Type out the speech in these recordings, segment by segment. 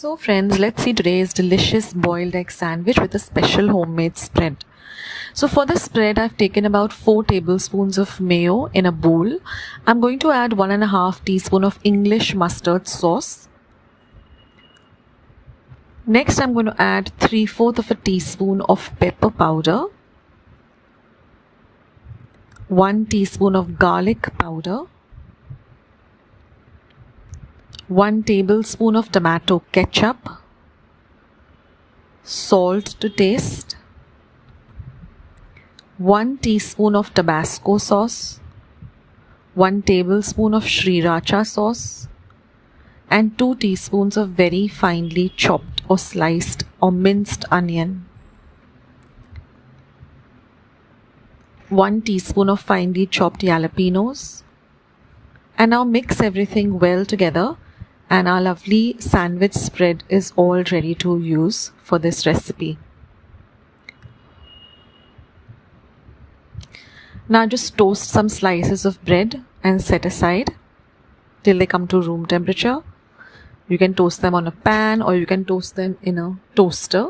So friends, let's see today's delicious boiled egg sandwich with a special homemade spread. So for the spread, I've taken about 4 tablespoons of mayo in a bowl. I'm going to add 1.5 teaspoon of English mustard sauce. Next, I'm going to add 3/4 of a teaspoon of pepper powder, 1 teaspoon of garlic powder, 1 tablespoon of tomato ketchup, salt to taste, 1 teaspoon of Tabasco sauce, 1 tablespoon of sriracha sauce, and 2 teaspoons of very finely chopped or sliced or minced onion, 1 teaspoon of finely chopped jalapenos. And now mix everything well together, and our lovely sandwich spread is all ready to use for this recipe. Now just toast some slices of bread and set aside till they come to room temperature. You can toast them on a pan or you can toast them in a toaster.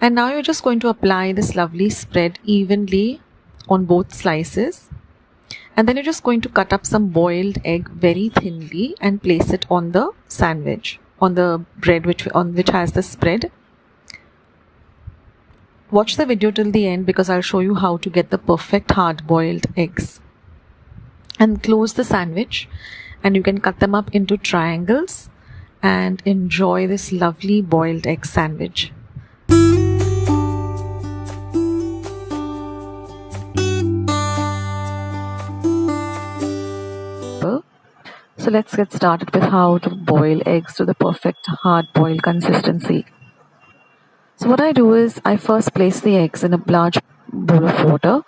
And now you're just going to apply this lovely spread evenly on both slices. And then you're just going to cut up some boiled egg very thinly and place it on the sandwich, on the bread which has the spread. Watch the video till the end because I'll show you how to get the perfect hard-boiled eggs. And close the sandwich, and you can cut them up into triangles and enjoy this lovely boiled egg sandwich. So let's get started with how to boil eggs to the perfect hard-boiled consistency. So what I do is I first place the eggs in a large bowl of water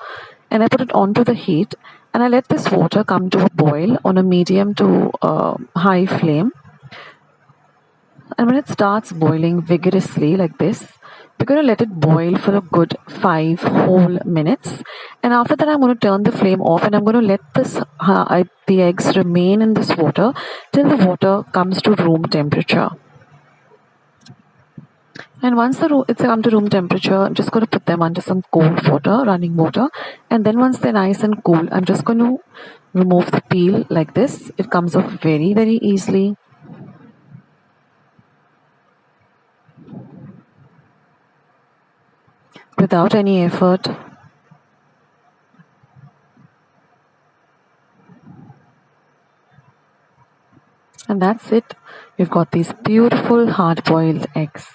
and I put it onto the heat and I let this water come to a boil on a medium to high flame. And when it starts boiling vigorously like this, we're going to let it boil for a good 5 whole minutes. And after that, I'm going to turn the flame off and I'm going to let the eggs remain in this water till the water comes to room temperature. And once it's come to room temperature, I'm just going to put them under some cold water, running water. And then once they're nice and cool, I'm just going to remove the peel like this. It comes off very, very easily. Without any effort. And that's it. We've got these beautiful hard-boiled eggs.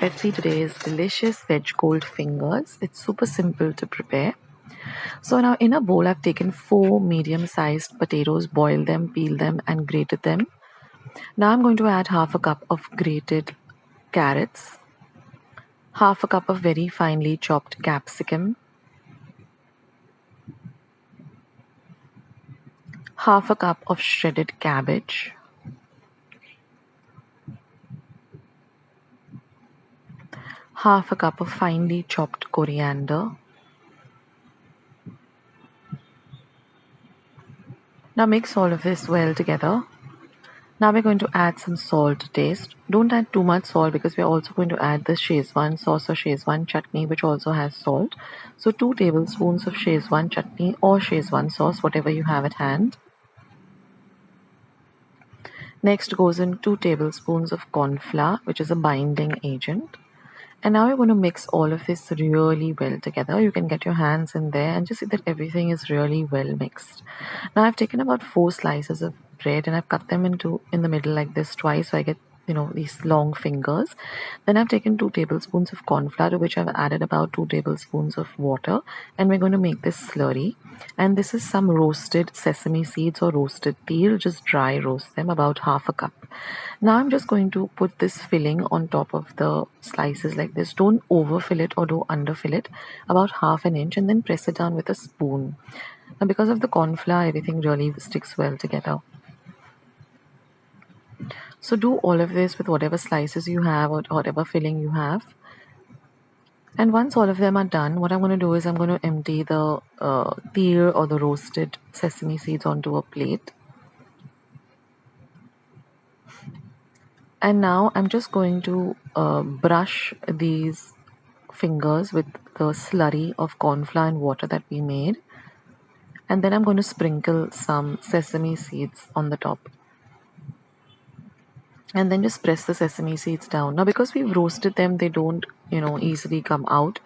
Let's see today's delicious veg cold fingers. It's super simple to prepare. So now in a bowl I've taken 4 medium-sized potatoes, boiled them, peeled them and grated them. Now I'm going to add half a cup of grated carrots, half a cup of very finely chopped capsicum, half a cup of shredded cabbage, half a cup of finely chopped coriander. Now mix all of this well together. Now we're going to add some salt to taste. Don't add too much salt because we're also going to add the Szechuan sauce or Szechuan chutney, which also has salt. So 2 tablespoons of Szechuan chutney or Szechuan sauce, whatever you have at hand. Next goes in 2 tablespoons of corn flour, which is a binding agent. And now you're going to mix all of this really well together. You can get your hands in there and just see that everything is really well mixed. Now I've taken about 4 slices of bread and I've cut them in the middle like this twice, so I get these long fingers. Then I've taken 2 tablespoons of corn flour, to which I've added about 2 tablespoons of water, and we're going to make this slurry. And this is some roasted sesame seeds or roasted teal. Just dry roast them, about half a cup. Now I'm just going to put this filling on top of the slices like this. Don't overfill it or don't underfill it, about half an inch, and then press it down with a spoon. Now because of the corn flour, everything really sticks well together. So do all of this with whatever slices you have or whatever filling you have. And once all of them are done, what I'm going to do is I'm going to empty the teal or the roasted sesame seeds onto a plate. And now I'm just going to brush these fingers with the slurry of corn flour and water that we made. And then I'm going to sprinkle some sesame seeds on the top. And then just press the sesame seeds down. Now because we've roasted them, they don't easily come out.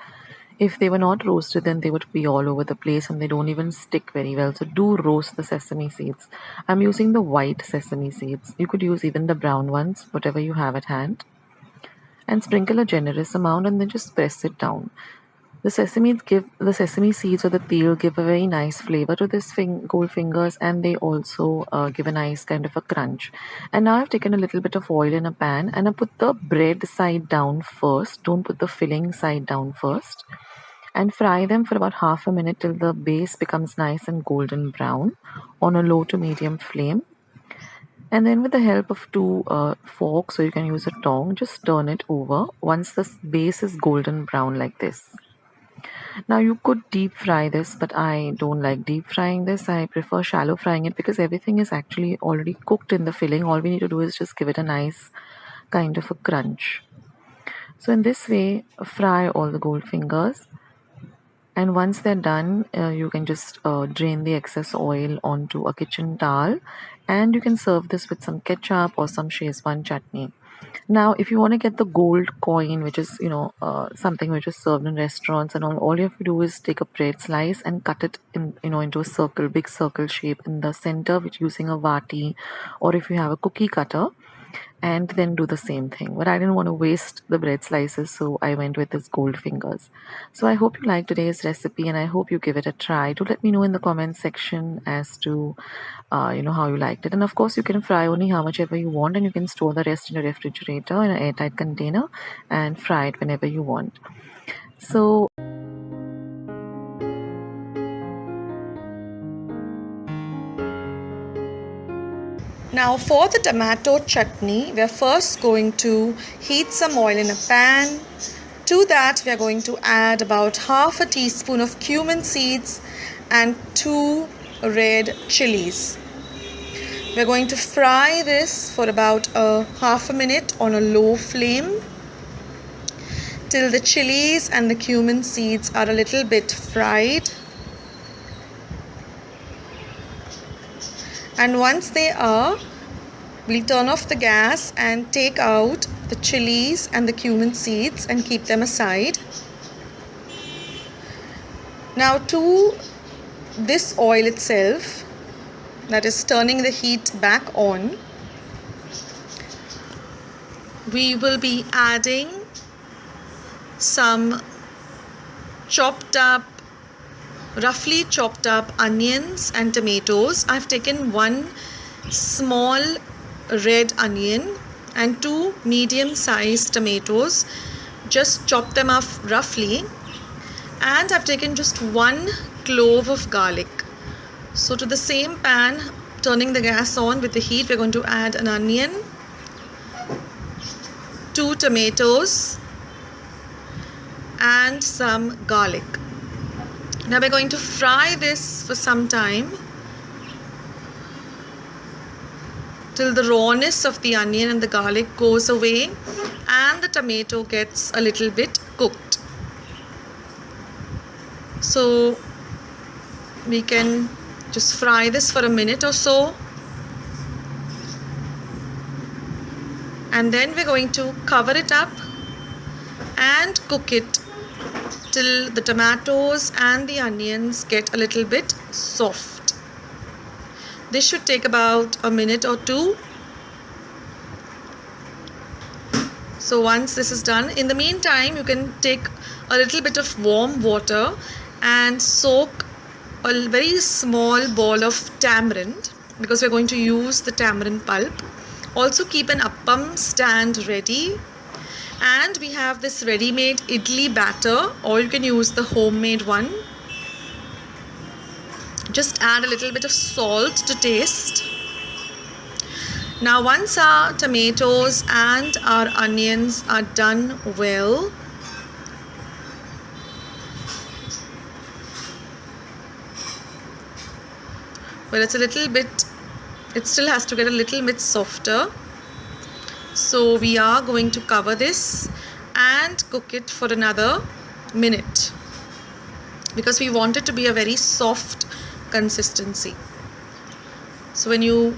If they were not roasted, then they would be all over the place and they don't even stick very well. So do roast the sesame seeds. I'm using the white sesame seeds. You could use even the brown ones, whatever you have at hand. And sprinkle a generous amount and then just press it down. The sesame seeds or the teal give a very nice flavor to this gold fingers, and they also give a nice kind of a crunch. And now I've taken a little bit of oil in a pan and I put the bread side down first. Don't put the filling side down first. And fry them for about half a minute till the base becomes nice and golden brown on a low to medium flame. And then with the help of 2 forks, or you can use a tongue, just turn it over once the base is golden brown like this. Now you could deep fry this, but I don't like deep frying this. I prefer shallow frying it because everything is actually already cooked in the filling. All we need to do is just give it a nice kind of a crunch. So in this way, fry all the gold fingers. And once they're done, you can just drain the excess oil onto a kitchen towel, and you can serve this with some ketchup or some Szechuan chutney. Now, if you want to get the gold coin, which is something which is served in restaurants and all you have to do is take a bread slice and cut it into a circle, big circle shape in the center, with using a vati, or if you have a cookie cutter, and then do the same thing. But I didn't want to waste the bread slices, so I went with this gold fingers. So I hope you like today's recipe, and I hope you give it a try. Do let me know in the comment section as to how you liked it. And of course, you can fry only how much ever you want, and you can store the rest in a refrigerator in an airtight container and fry it whenever you want. So now for the tomato chutney, we are first going to heat some oil in a pan. To that, we are going to add about half a teaspoon of cumin seeds and 2 red chilies. We are going to fry this for about half a minute on a low flame till the chilies and the cumin seeds are a little bit fried. And once they are, we'll turn off the gas and take out the chilies and the cumin seeds and keep them aside. Now to this oil itself, that is turning the heat back on, we will be adding some roughly chopped up onions and tomatoes. I've taken 1 small red onion and 2 medium-sized tomatoes. Just chop them up roughly. And I've taken just 1 clove of garlic. So to the same pan, turning the gas on with the heat, we're going to add an onion, 2 tomatoes, and some garlic. Now we're going to fry this for some time till the rawness of the onion and the garlic goes away and the tomato gets a little bit cooked. So we can just fry this for a minute or so, and then we're going to cover it up and cook it till the tomatoes and the onions get a little bit soft. This should take about a minute or two. So once this is done, in the meantime, you can take a little bit of warm water and soak a very small ball of tamarind, because we're going to use the tamarind pulp. Also keep an appam stand ready, and we have this ready-made idli batter, or you can use the homemade one. Just add a little bit of salt to taste. Now once our tomatoes and our onions are done well, it still has to get a little bit softer. So we are going to cover this and cook it for another minute, because we want it to be a very soft consistency. So when you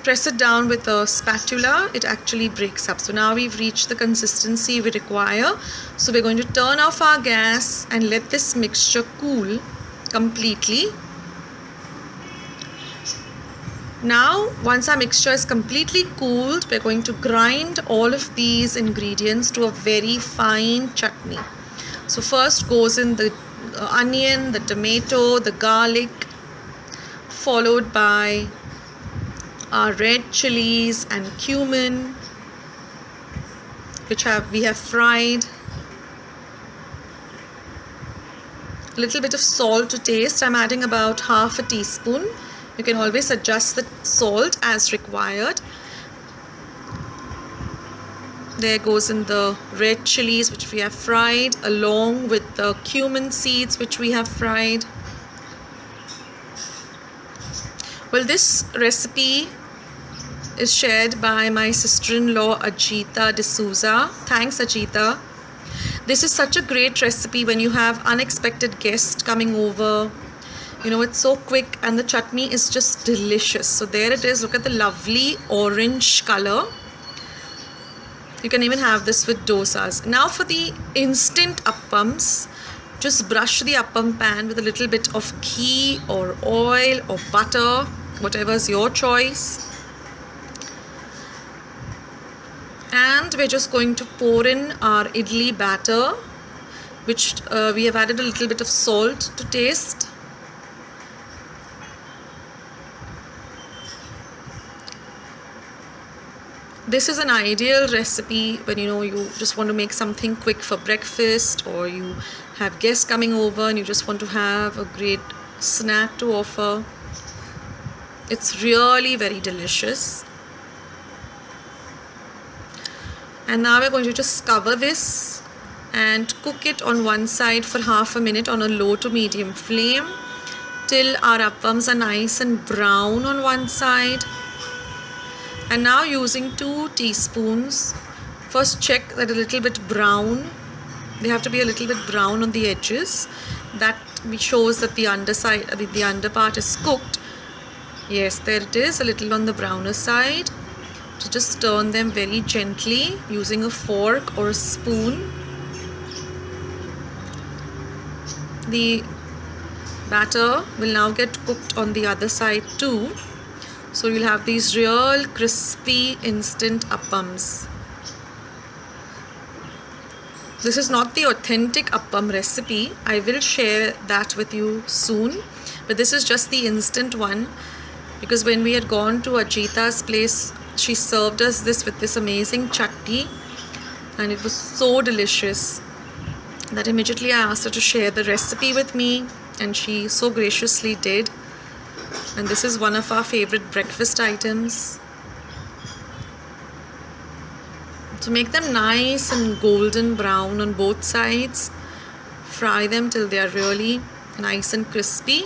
press it down with a spatula, it actually breaks up. So now we've reached the consistency we require. So we're going to turn off our gas and let this mixture cool completely. Now once our mixture is completely cooled, we're going to grind all of these ingredients to a very fine chutney. So first goes in the onion, the tomato, the garlic, followed by our red chilies and cumin, which we have fried. A little bit of salt to taste. I'm adding about half a teaspoon. You can always adjust the salt as required. There goes in the red chilies, which we have fried, along with the cumin seeds, which we have fried. Well, this recipe is shared by my sister-in-law Ajita D'Souza. Thanks, Ajita. This is such a great recipe when you have unexpected guests coming over. You know, it's so quick and the chutney is just delicious. So there it is. Look at the lovely orange color. You can even have this with dosas. Now for the instant appams, just brush the appam pan with a little bit of ghee or oil or butter, whatever is your choice. And we're just going to pour in our idli batter, which we have added a little bit of salt to taste. This is an ideal recipe when you just want to make something quick for breakfast, or you have guests coming over and you just want to have a great snack to offer. It's really very delicious. And now we're going to just cover this and cook it on one side for half a minute on a low to medium flame till our appams are nice and brown on one side. And now using 2 teaspoons, first check that a little bit brown. They have to be a little bit brown on the edges. That shows that the underside, the under part is cooked. Yes, there it is, a little on the browner side. So just turn them very gently using a fork or a spoon. The batter will now get cooked on the other side too. So you'll have these real crispy instant appams. This is not the authentic appam recipe. I will share that with you soon. But this is just the instant one, because when we had gone to Ajita's place, she served us this with this amazing chutney, and it was so delicious that immediately I asked her to share the recipe with me, and she so graciously did. And this is one of our favorite breakfast items. To make them nice and golden brown on both sides, fry them till they are really nice and crispy.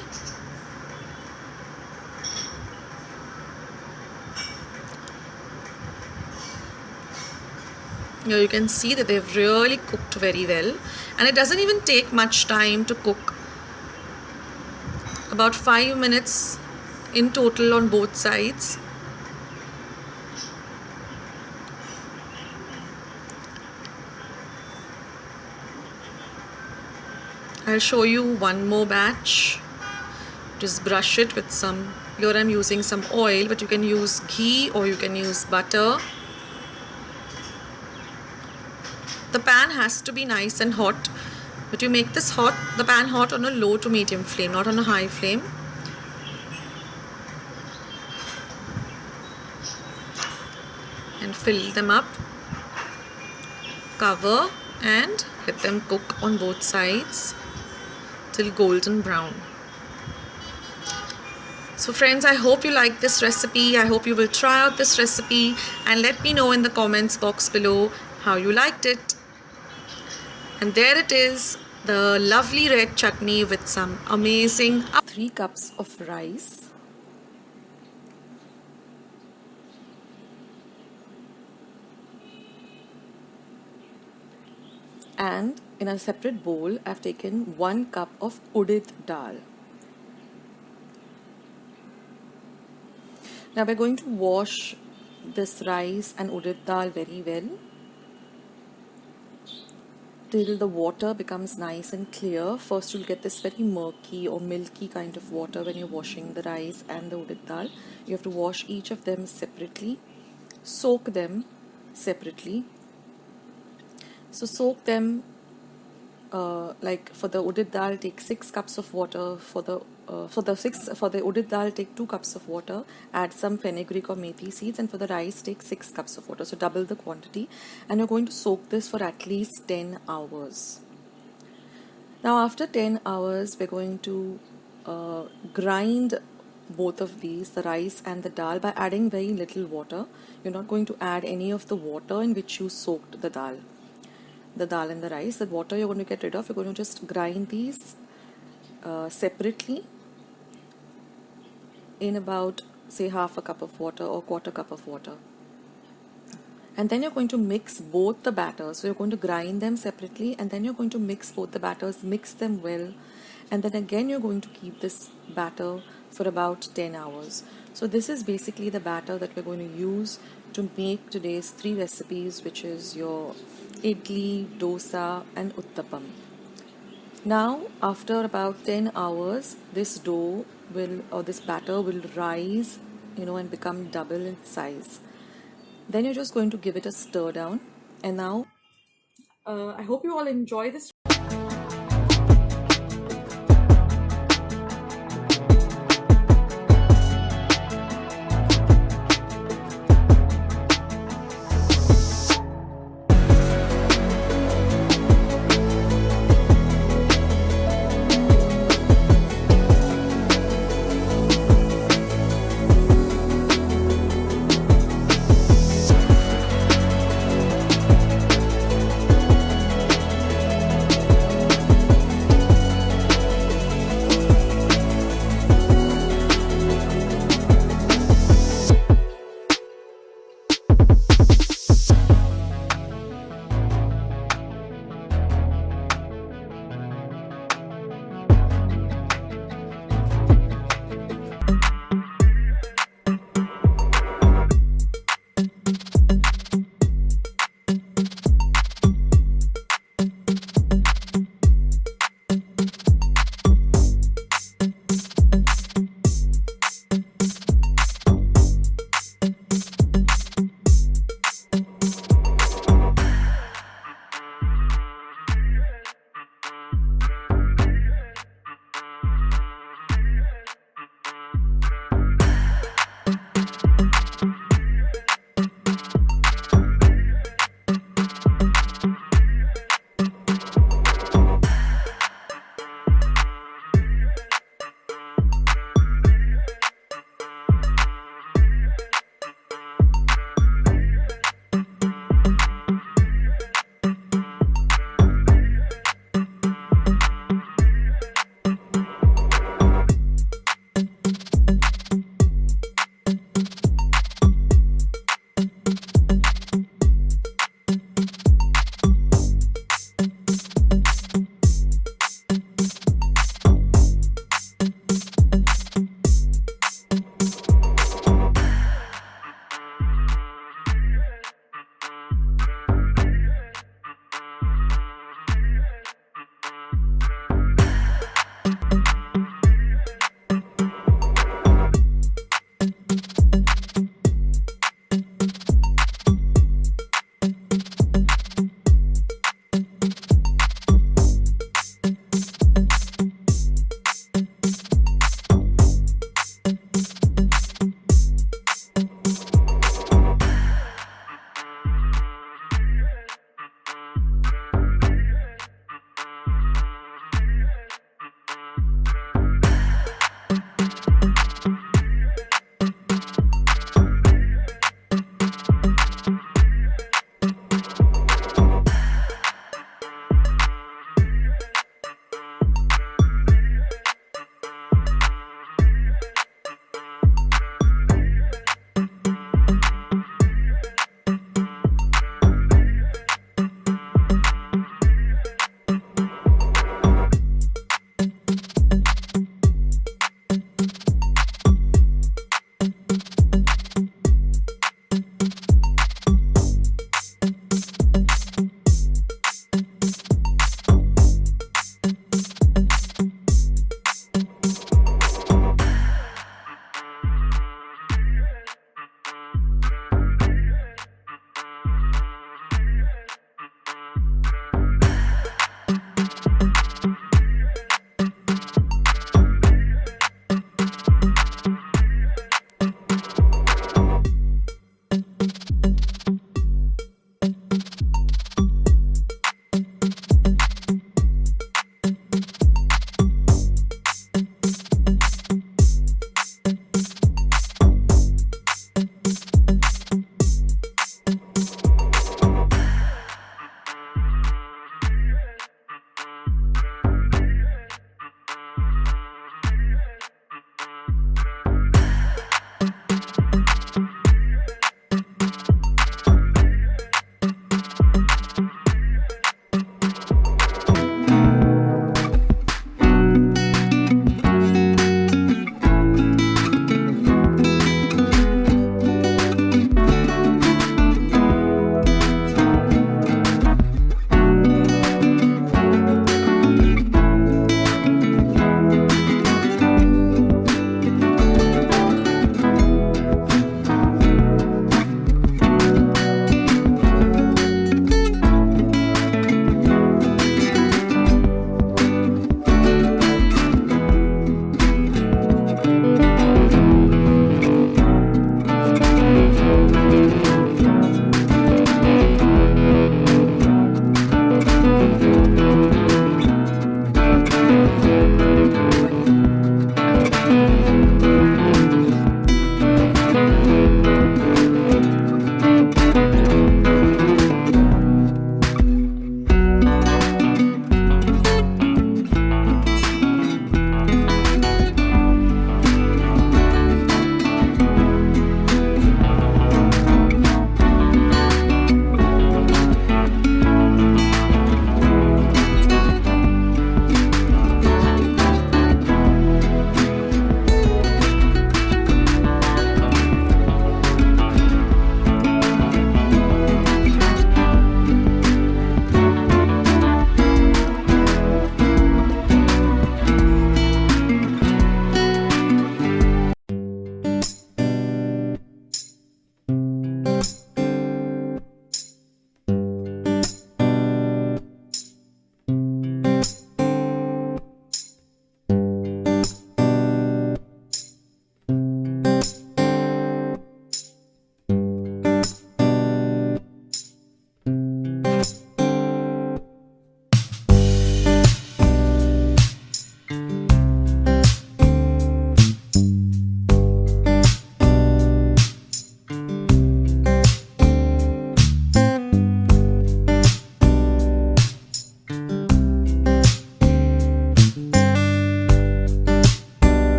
Here you can see that they've really cooked very well, and it doesn't even take much time to cook. About 5 minutes in total on both sides. I'll show you one more batch. Just brush it with some, here I'm using some oil, but you can use ghee or you can use butter. The pan has to be nice and hot, but you make this hot, the pan hot on a low to medium flame, not on a high flame. And fill them up, cover, and let them cook on both sides till golden brown. So friends, I hope you like this recipe. I hope you will try out this recipe and let me know in the comments box below how you liked it. And there it is, the lovely red chutney with some amazing 3 cups of rice. And in a separate bowl, I've taken 1 cup of urad dal. Now we're going to wash this rice and urad dal very well till the water becomes nice and clear. First you'll get this very murky or milky kind of water when you're washing the rice and the urad dal. You have to wash each of them separately, soak them separately. So soak them, like for the urad dal take 6 cups of water, for the urad dal take 2 cups of water, add some fenugreek or methi seeds, and for the rice take 6 cups of water, so double the quantity, and you're going to soak this for at least 10 hours. Now after 10 hours we're going to grind both of these, the rice and the dal, by adding very little water. You're not going to add any of the water in which you soaked the dal and the rice. The water you're going to get rid of. You're going to just grind these separately in about, say, half a cup of water or quarter cup of water. And then you're going to mix both the batters. So you're going to grind them separately and then you're going to mix both the batters, mix them well, and then again you're going to keep this batter for about 10 hours. So this is basically the batter that we're going to use to make today's 3 recipes, which is your idli, dosa and uttapam. Now after about 10 hours this dough will, or this batter will rise, and become double in size. Then you're just going to give it a stir down. And now I hope you all enjoy this.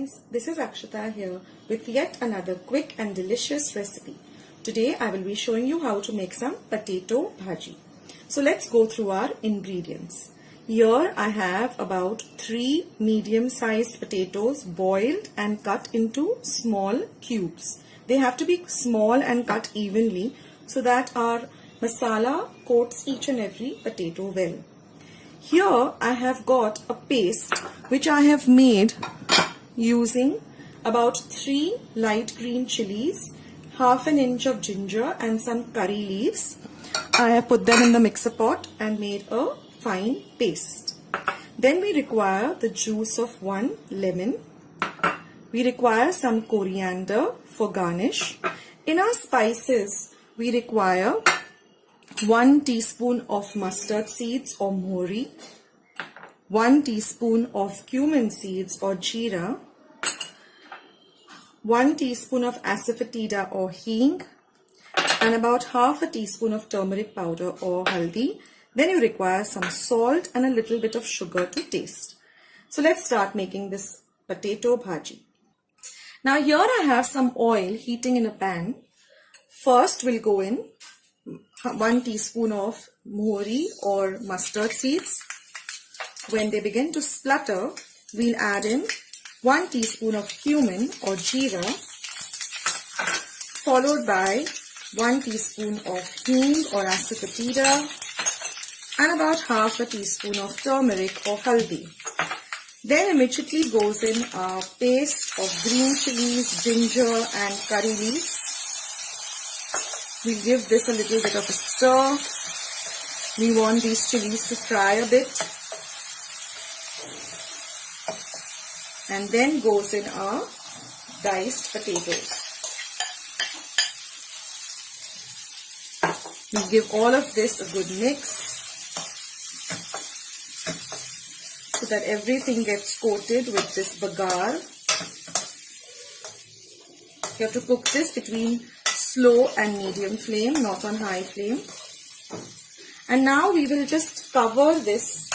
friends, this is Akshata here with yet another quick and delicious recipe. Today I will be showing you how to make some potato bhaji. So let's go through our ingredients. Here I have about 3 medium-sized potatoes boiled and cut into small cubes. They have to be small and cut evenly so that our masala coats each and every potato well. Here I have got a paste which I have made using about 3 light green chilies, half an inch of ginger and some curry leaves. I have put them in the mixer pot and made a fine paste. Then we require the juice of 1 lemon. We require some coriander for garnish. In our spices, we require 1 teaspoon of mustard seeds or mohri, 1 teaspoon of cumin seeds or Sheera, 1 teaspoon of asafoetida or hing, and about half a teaspoon of turmeric powder or haldi. Then you require some salt and a little bit of sugar to taste. So let's start making this potato bhaji. Now here I have some oil heating in a pan. First we'll go in 1 teaspoon of mohri or mustard seeds. When they begin to splutter, we'll add in 1 teaspoon of cumin or Sheera, followed by 1 teaspoon of hing or asafoetida, and about half a teaspoon of turmeric or haldi. Then immediately goes in our paste of green chilies, ginger and curry leaves. We'll give this a little bit of a stir. We want these chilies to fry a bit. And then goes in our diced potatoes. We give all of this a good mix so that everything gets coated with this bagar. You have to cook this between slow and medium flame, not on high flame. And now we will just cover this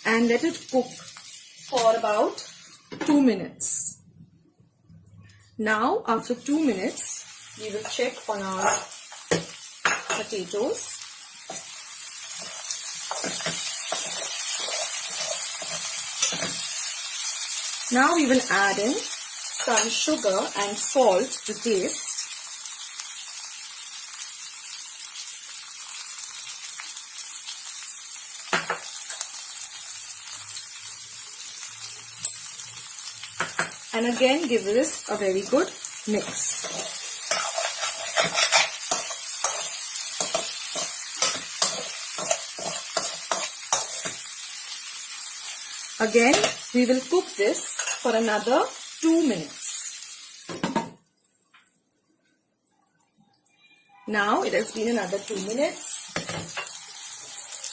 and let it cook for about 2 minutes. Now after 2 minutes, we will check on our potatoes. Now we will add in some sugar and salt to taste. And again give this a very good mix. Again we will cook this for another 2 minutes. Now it has been another 2 minutes.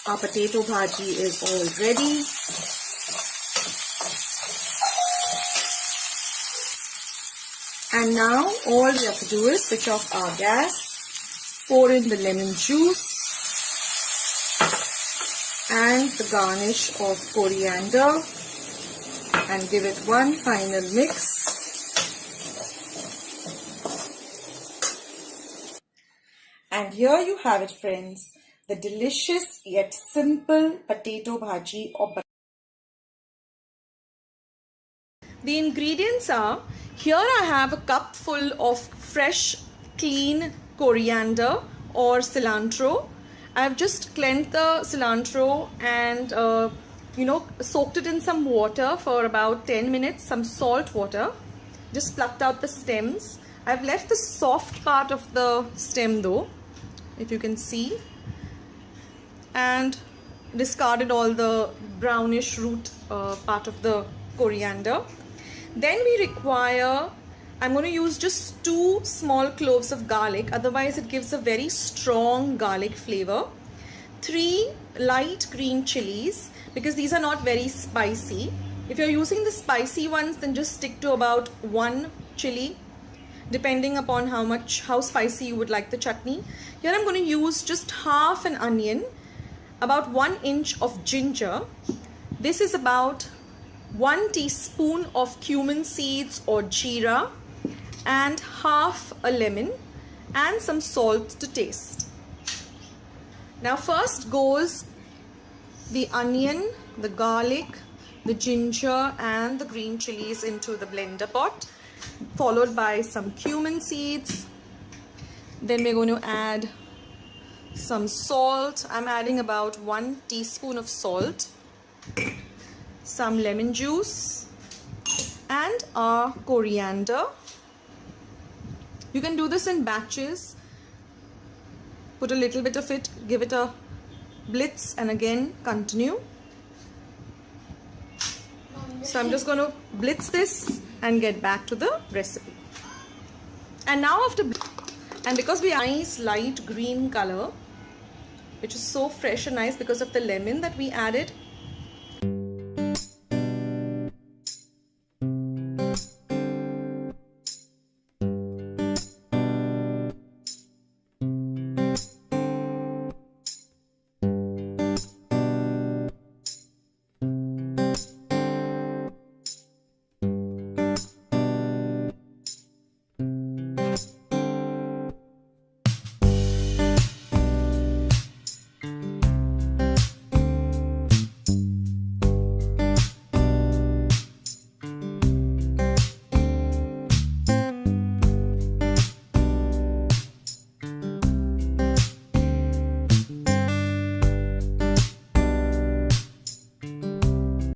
Our potato bhaji is all ready. And now all we have to do is switch off our gas, pour in the lemon juice and the garnish of coriander and give it one final mix. And here you have it, friends, the delicious yet simple potato bhaji or The ingredients are, here I have a cup full of fresh, clean coriander or cilantro. I have just cleansed the cilantro and soaked it in some water for about 10 minutes, some salt water. Just plucked out the stems. I've left the soft part of the stem though, if you can see, and discarded all the brownish root part of the coriander. Then we require, I'm going to use just 2 small cloves of garlic, otherwise it gives a very strong garlic flavor. 3 light green chilies, because these are not very spicy. If you're using the spicy ones, then just stick to about 1 chili, depending upon how spicy you would like the chutney. Here I'm going to use just half an onion, about 1 inch of ginger. This is about 1 teaspoon of cumin seeds or jeera, and half a lemon, and some salt to taste. Now first goes the onion, the garlic, the ginger and the green chilies into the blender pot, followed by some cumin seeds. Then we're going to add some salt. I'm adding about 1 teaspoon of salt, some lemon juice, and our coriander. You can do this in batches. Put a little bit of it, give it a blitz, and again continue. So I'm just going to blitz this and get back to the recipe. And now and because we have a nice light green color, which is so fresh and nice because of the lemon that we added,